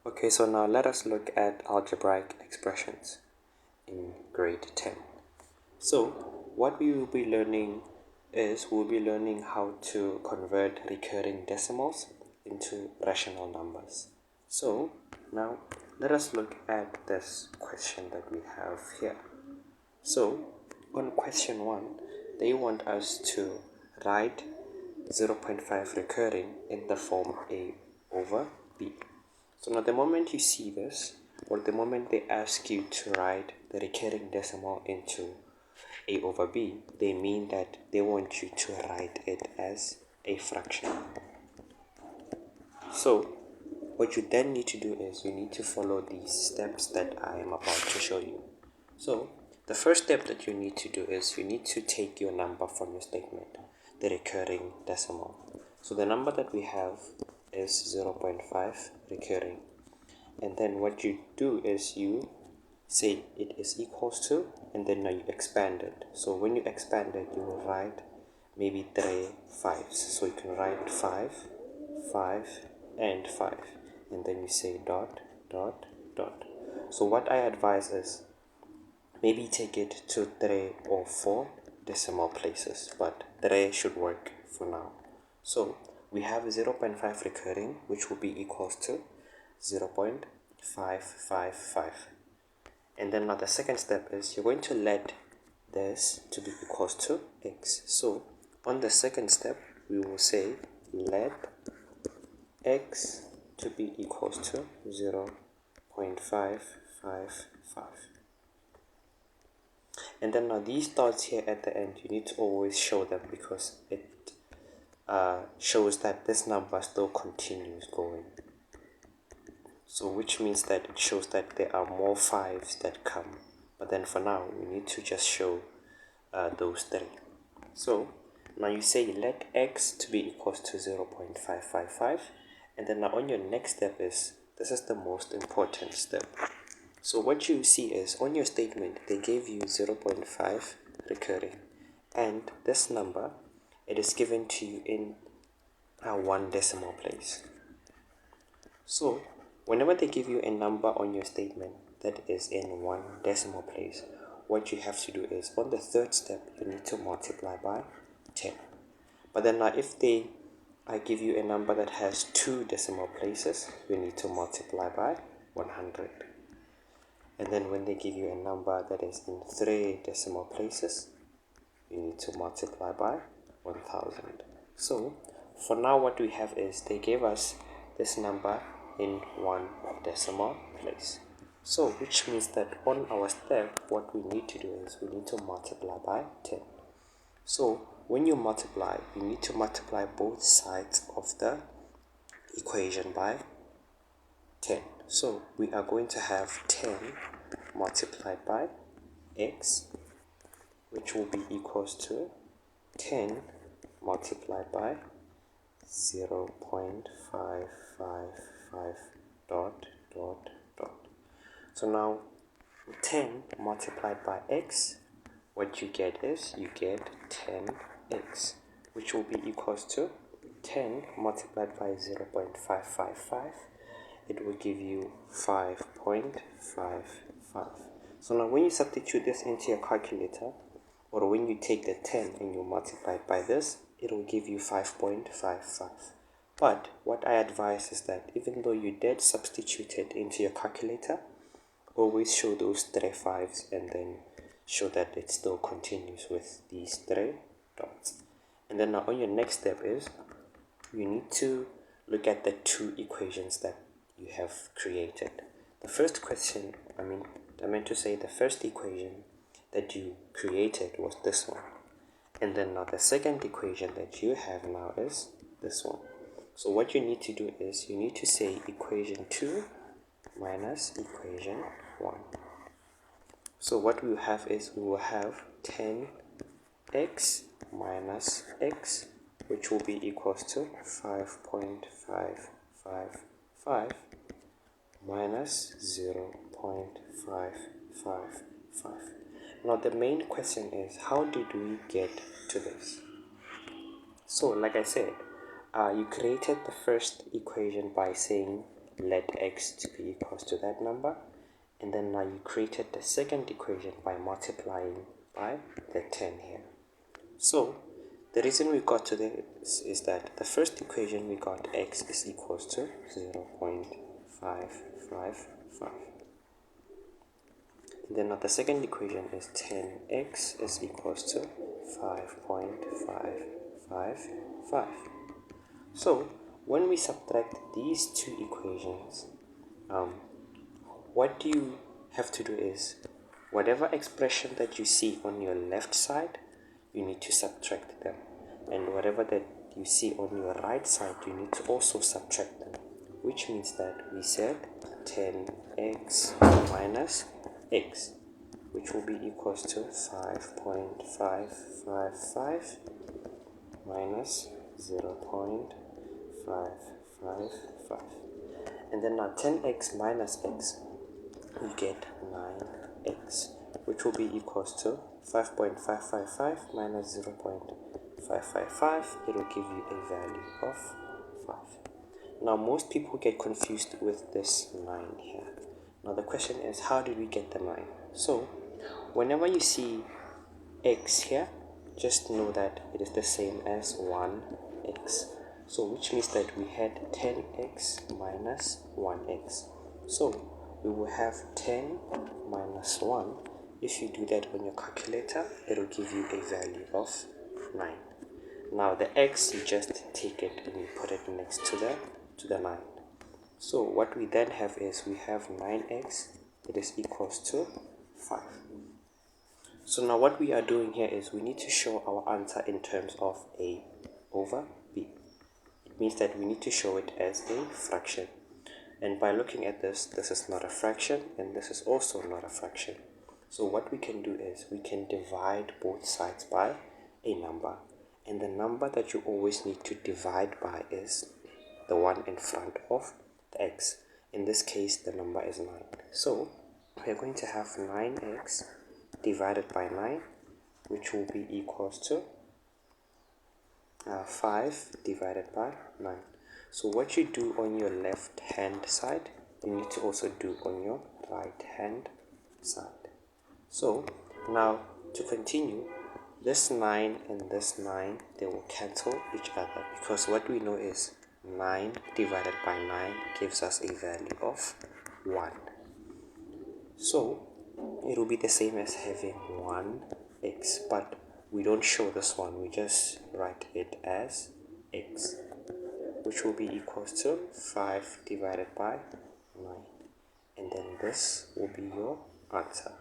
Okay, so now let us look at algebraic expressions in grade 10. So what we will be learning is we'll be learning how to convert recurring decimals into rational numbers. So now let us look at this question that we have here. So on question 1, they want us to write 0.5 recurring in the form a over b. So now the moment you see this, or the moment they ask you to write the recurring decimal into a over b, they mean that they want you to write it as a fraction. So what you then need to do is you need to follow these steps that I am about to show you. So the first step that you need to do is you need to take your number from your statement, the recurring decimal. So the number that we have is 0.5 recurring. And then what you do is you say it is equals to, and then now you expand it. So when you expand it, you will write maybe 3 5s. So you can write 5, 5, and 5. And then you say dot, dot, dot. So what I advise is maybe take it to 3 or 4 decimal places, but 3 should work for now. So we have 0.5 recurring, which will be equals to 0.555. And then now the second step is you're going to let this to be equals to x. So on the second step, we will say let x to be equals to 0.555. And then now these dots here at the end, you need to always show them because it shows that this number still continues going. So which means that it shows that there are more 5s that come. But then for now, we need to just show those 3. So now you say let x to be equals to 0.555. And then now on your next step is, this is the most important step. So what you see is on your statement, they gave you 0.5 recurring. And this number, it is given to you in a 1 decimal place. So whenever they give you a number on your statement that is in 1 decimal place, what you have to do is on the third step, you need to multiply by 10. But then now if they give you a number that has 2 decimal places, you need to multiply by 100. And then when they give you a number that is in 3 decimal places, you need to multiply by 1000. So for now what we have is they gave us this number in 1 decimal place. So which means that on our step, what we need to do is we need to multiply by 10. So when you multiply, you need to multiply both sides of the equation by 10. So we are going to have 10 multiplied by x, which will be equals to 10 multiplied by 0.555 dot dot dot. So now 10 multiplied by x, what you get is you get 10x, which will be equals to 10 multiplied by 0.555. It will give you 5.55. So now when you substitute this into your calculator, or when you take the 10 and you multiply it by this, it will give you 5.55. But what I advise is that even though you did substitute it into your calculator, always show those 3 5s and then show that it still continues with these 3 dots. And then now on your next step is you need to look at the 2 equations that you have created. The first question, I meant to say the first equation that you created was this one. And then now the second equation that you have now is this one. So what you need to do is you need to say equation 2 minus equation 1. So what we will have is we will have 10x minus x, which will be equals to 5.555 minus 0.555. Now the main question is, how did we get to this? So like I said, you created the first equation by saying let x to be equals to that number, and then now you created the second equation by multiplying by the 10 here. So the reason we got to this is that the first equation we got x is equals to 0.555. And then now the second equation is 10x is equals to 5.555. So when we subtract these two equations, what you have to do is whatever expression that you see on your left side, you need to subtract them, and whatever that you see on your right side, you need to also subtract them, which means that we said 10x minus x, which will be equals to 5.555 minus 0.555, and then now 10x minus x, we get 9x, which will be equals to 5.555 minus 0.555. It will give you a value of 5. Now most people get confused with this 9 here. Now the question is, how did we get the 9? So whenever you see x here, just know that it is the same as 1x. So which means that we had 10x minus 1x. So we will have 10 minus 1. If you do that on your calculator, it will give you a value of 9. Now the x, you just take it and you put it next to the 9. So what we then have is we have 9x, it is equals to 5. So now what we are doing here is we need to show our answer in terms of a over b. It means that we need to show it as a fraction. And by looking at this is not a fraction, and this is also not a fraction. So what we can do is we can divide both sides by a number. And the number that you always need to divide by is the one in front of the x. In this case, the number is 9. So we are going to have 9x divided by 9, which will be equals to 5 divided by 9. So what you do on your left hand side, you need to also do on your right hand side. So now to continue, this 9 and this 9, they will cancel each other, because what we know is 9 divided by 9 gives us a value of 1. So it will be the same as having 1x, but we don't show this one, we just write it as x, which will be equals to 5 divided by 9, and then this will be your answer.